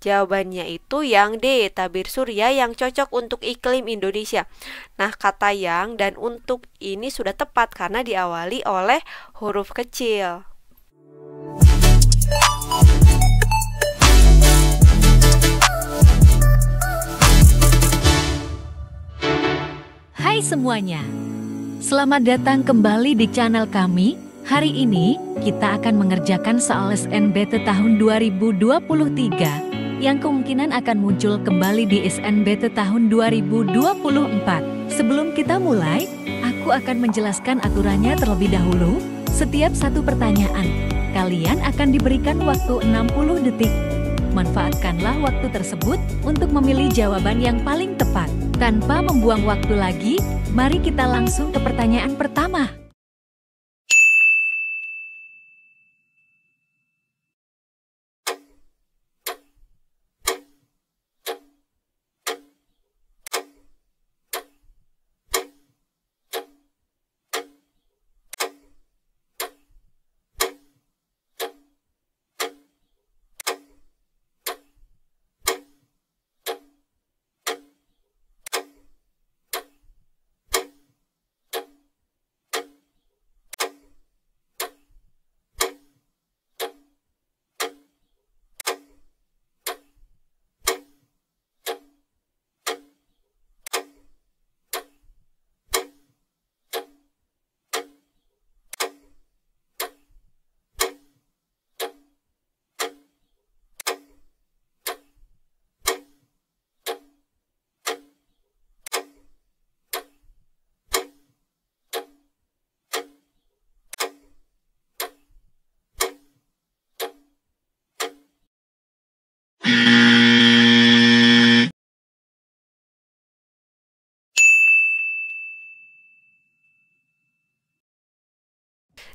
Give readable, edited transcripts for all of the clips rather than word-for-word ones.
Jawabannya itu yang D, tabir surya yang cocok untuk iklim Indonesia. Nah, kata yang dan untuk ini sudah tepat karena diawali oleh huruf kecil. Hai semuanya, selamat datang kembali di channel kami. Hari ini kita akan mengerjakan soal SNBT tahun 2023 yang kemungkinan akan muncul kembali di SNBT tahun 2024. Sebelum kita mulai, aku akan menjelaskan aturannya terlebih dahulu. Setiap satu pertanyaan, kalian akan diberikan waktu 60 detik. Manfaatkanlah waktu tersebut untuk memilih jawaban yang paling tepat. Tanpa membuang waktu lagi, mari kita langsung ke pertanyaan pertama.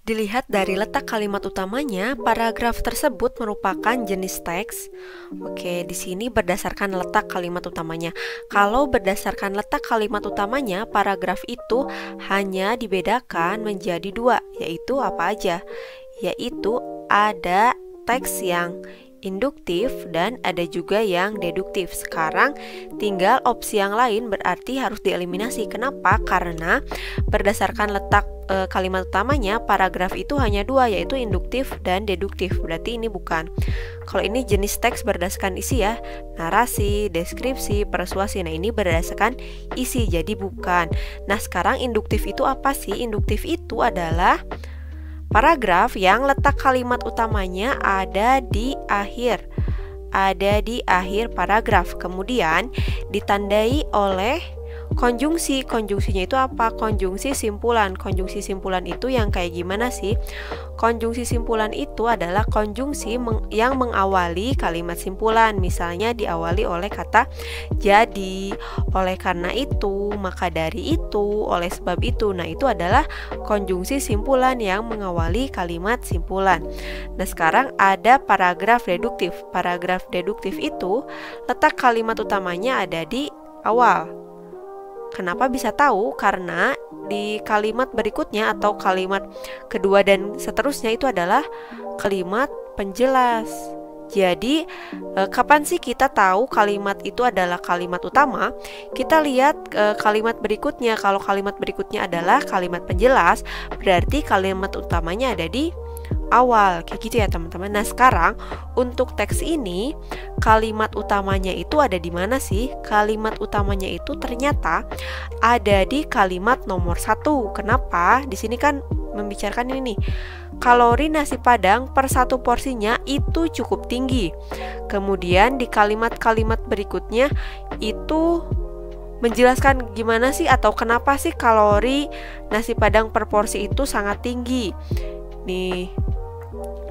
Dilihat dari letak kalimat utamanya, paragraf tersebut merupakan jenis teks. Oke, di sini berdasarkan letak kalimat utamanya. Kalau berdasarkan letak kalimat utamanya, paragraf itu hanya dibedakan menjadi dua, yaitu apa aja? Yaitu ada teks yang induktif dan ada juga yang deduktif. Sekarang tinggal opsi yang lain berarti harus dieliminasi. Kenapa? Karena berdasarkan letak kalimat utamanya paragraf itu hanya dua, yaitu induktif dan deduktif. Berarti ini bukan. Kalau ini jenis teks berdasarkan isi ya, narasi, deskripsi, persuasi. Nah, ini berdasarkan isi, jadi bukan. Nah, sekarang induktif itu apa sih? Induktif itu adalah paragraf yang letak kalimat utamanya ada di akhir paragraf, kemudian ditandai oleh konjungsi. Konjungsinya itu apa? Konjungsi simpulan. Konjungsi simpulan itu yang kayak gimana sih? Konjungsi simpulan itu adalah konjungsi yang mengawali kalimat simpulan. Misalnya diawali oleh kata jadi, oleh karena itu, maka dari itu, oleh sebab itu. Nah, itu adalah konjungsi simpulan yang mengawali kalimat simpulan. Nah, sekarang ada paragraf deduktif. Paragraf deduktif itu letak kalimat utamanya ada di awal. Kenapa bisa tahu? Karena di kalimat berikutnya atau kalimat kedua dan seterusnya itu adalah kalimat penjelas. Jadi, kapan sih kita tahu kalimat itu adalah kalimat utama? Kita lihat kalimat berikutnya. Kalau kalimat berikutnya adalah kalimat penjelas, berarti kalimat utamanya ada di awal, kayak gitu ya teman-teman. Nah, sekarang untuk teks ini kalimat utamanya itu ada di mana sih? Kalimat utamanya itu ternyata ada di kalimat nomor 1. Kenapa? Di sini kan membicarakan ini nih, kalori nasi padang per satu porsinya itu cukup tinggi. Kemudian di kalimat-kalimat berikutnya itu menjelaskan gimana sih atau kenapa sih kalori nasi padang per porsi itu sangat tinggi. Nih,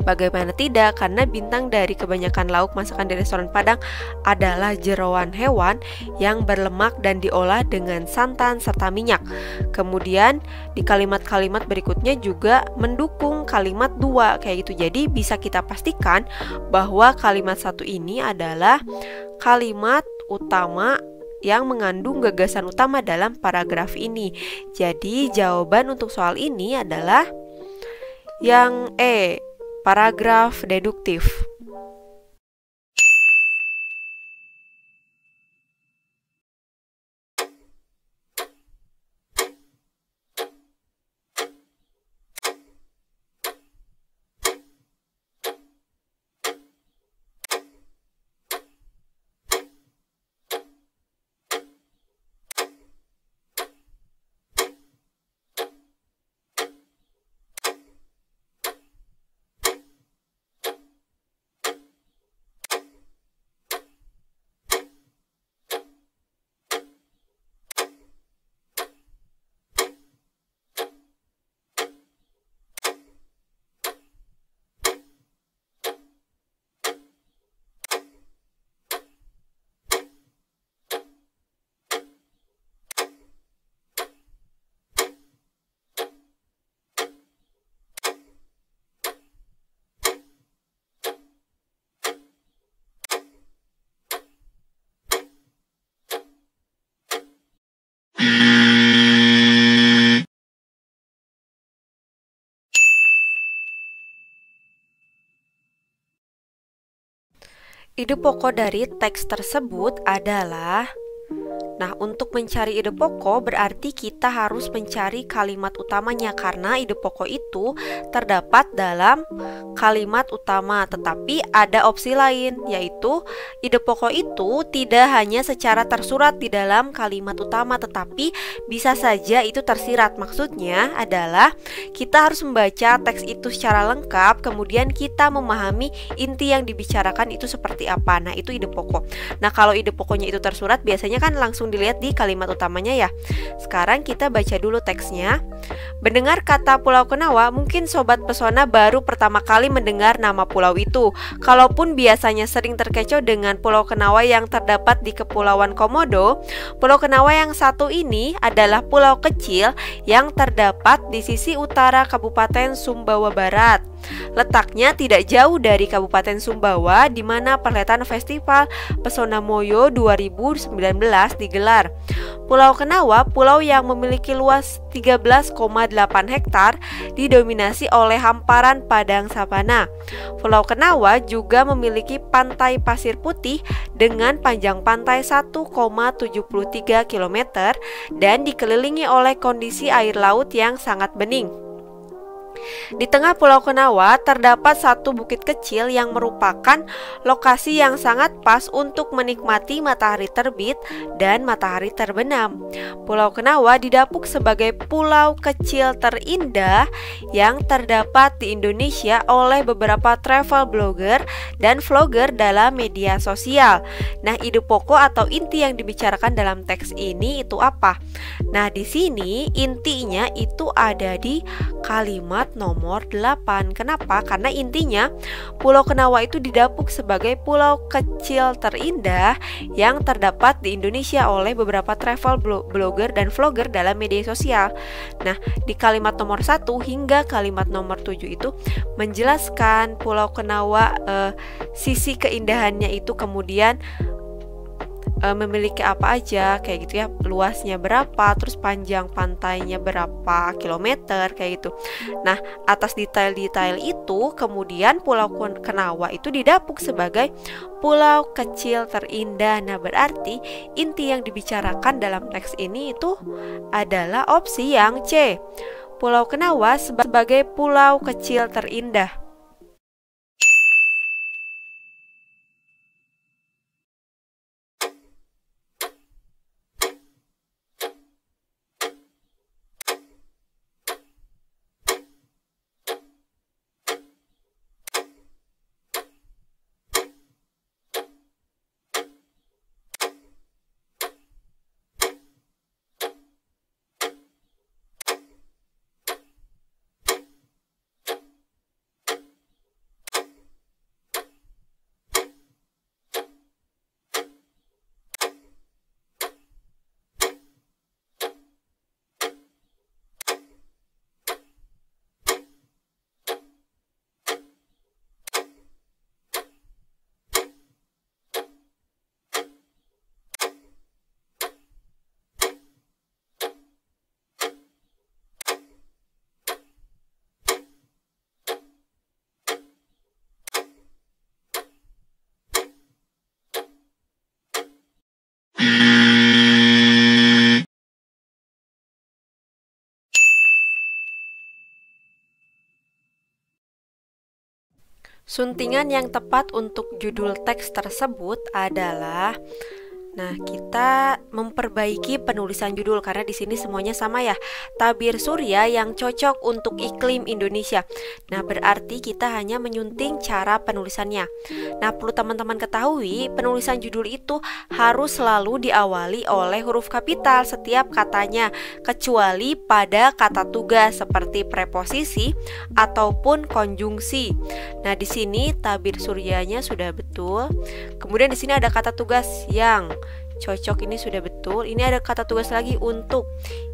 bagaimana tidak, karena bintang dari kebanyakan lauk masakan di restoran Padang adalah jeroan hewan yang berlemak dan diolah dengan santan serta minyak. Kemudian di kalimat-kalimat berikutnya juga mendukung kalimat 2 kayak gitu. Jadi bisa kita pastikan bahwa kalimat 1 ini adalah kalimat utama yang mengandung gagasan utama dalam paragraf ini. Jadi jawaban untuk soal ini adalah yang E, paragraf deduktif. Ide pokok dari teks tersebut adalah, nah, untuk mencari ide pokok berarti kita harus mencari kalimat utamanya, karena ide pokok itu terdapat dalam kalimat utama. Tetapi ada opsi lain, yaitu ide pokok itu tidak hanya secara tersurat di dalam kalimat utama, tetapi bisa saja itu tersirat. Maksudnya adalah kita harus membaca teks itu secara lengkap, kemudian kita memahami inti yang dibicarakan itu seperti apa. Nah, itu ide pokok. Nah, kalau ide pokoknya itu tersurat, biasanya kan langsung dilihat di kalimat utamanya ya. Sekarang kita baca dulu teksnya. Mendengar kata Pulau Kenawa, mungkin Sobat Pesona baru pertama kali mendengar nama pulau itu. Kalaupun biasanya sering terkecoh dengan Pulau Kenawa yang terdapat di Kepulauan Komodo, Pulau Kenawa yang satu ini adalah pulau kecil yang terdapat di sisi utara Kabupaten Sumbawa Barat. Letaknya tidak jauh dari Kabupaten Sumbawa, di mana perhelatan Festival Pesona Moyo 2019 digelar. Pulau Kenawa, pulau yang memiliki luas 13,8 hektar, didominasi oleh hamparan padang savana. Pulau Kenawa juga memiliki pantai pasir putih dengan panjang pantai 1,73 km dan dikelilingi oleh kondisi air laut yang sangat bening. Di tengah Pulau Kenawa terdapat satu bukit kecil yang merupakan lokasi yang sangat pas untuk menikmati matahari terbit dan matahari terbenam. Pulau Kenawa didapuk sebagai pulau kecil terindah yang terdapat di Indonesia oleh beberapa travel blogger dan vlogger dalam media sosial. Nah, ide pokok atau inti yang dibicarakan dalam teks ini itu apa? Nah, di sini intinya itu ada di kalimat nomor 8. Kenapa? Karena intinya Pulau Kenawa itu didapuk sebagai pulau kecil terindah yang terdapat di Indonesia oleh beberapa travel blogger dan vlogger dalam media sosial. Nah, di kalimat nomor 1 hingga kalimat nomor 7 itu menjelaskan Pulau Kenawa, sisi keindahannya itu, kemudian memiliki apa aja kayak gitu ya, luasnya berapa, terus panjang pantainya berapa kilometer kayak gitu. Nah, atas detail-detail itu kemudian Pulau Kenawa itu didapuk sebagai pulau kecil terindah. Nah, berarti inti yang dibicarakan dalam teks ini itu adalah opsi yang C, Pulau Kenawa sebagai pulau kecil terindah. Suntingan yang tepat untuk judul teks tersebut adalah, nah, kita memperbaiki penulisan judul karena di sini semuanya sama ya. Tabir surya yang cocok untuk iklim Indonesia. Nah, berarti kita hanya menyunting cara penulisannya. Nah, perlu teman-teman ketahui, penulisan judul itu harus selalu diawali oleh huruf kapital setiap katanya, kecuali pada kata tugas seperti preposisi ataupun konjungsi. Nah, di sini tabir suryanya sudah betul. Kemudian di sini ada kata tugas yang cocok, ini sudah betul. Ini ada kata tugas lagi untuk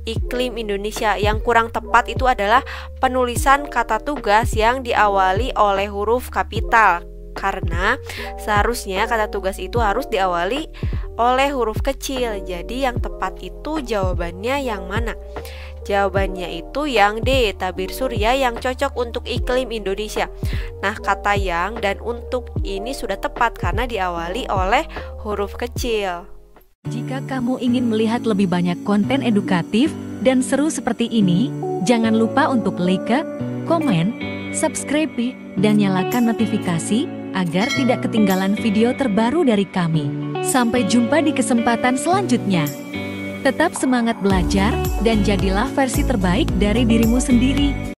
iklim Indonesia. Yang kurang tepat itu adalah penulisan kata tugas yang diawali oleh huruf kapital, karena seharusnya kata tugas itu harus diawali oleh huruf kecil. Jadi yang tepat itu jawabannya yang mana? Jawabannya itu yang D, tabir surya yang cocok untuk iklim Indonesia. Nah, kata yang dan untuk ini sudah tepat karena diawali oleh huruf kecil. Jika kamu ingin melihat lebih banyak konten edukatif dan seru seperti ini, jangan lupa untuk like, komen, subscribe, dan nyalakan notifikasi agar tidak ketinggalan video terbaru dari kami. Sampai jumpa di kesempatan selanjutnya. Tetap semangat belajar dan jadilah versi terbaik dari dirimu sendiri.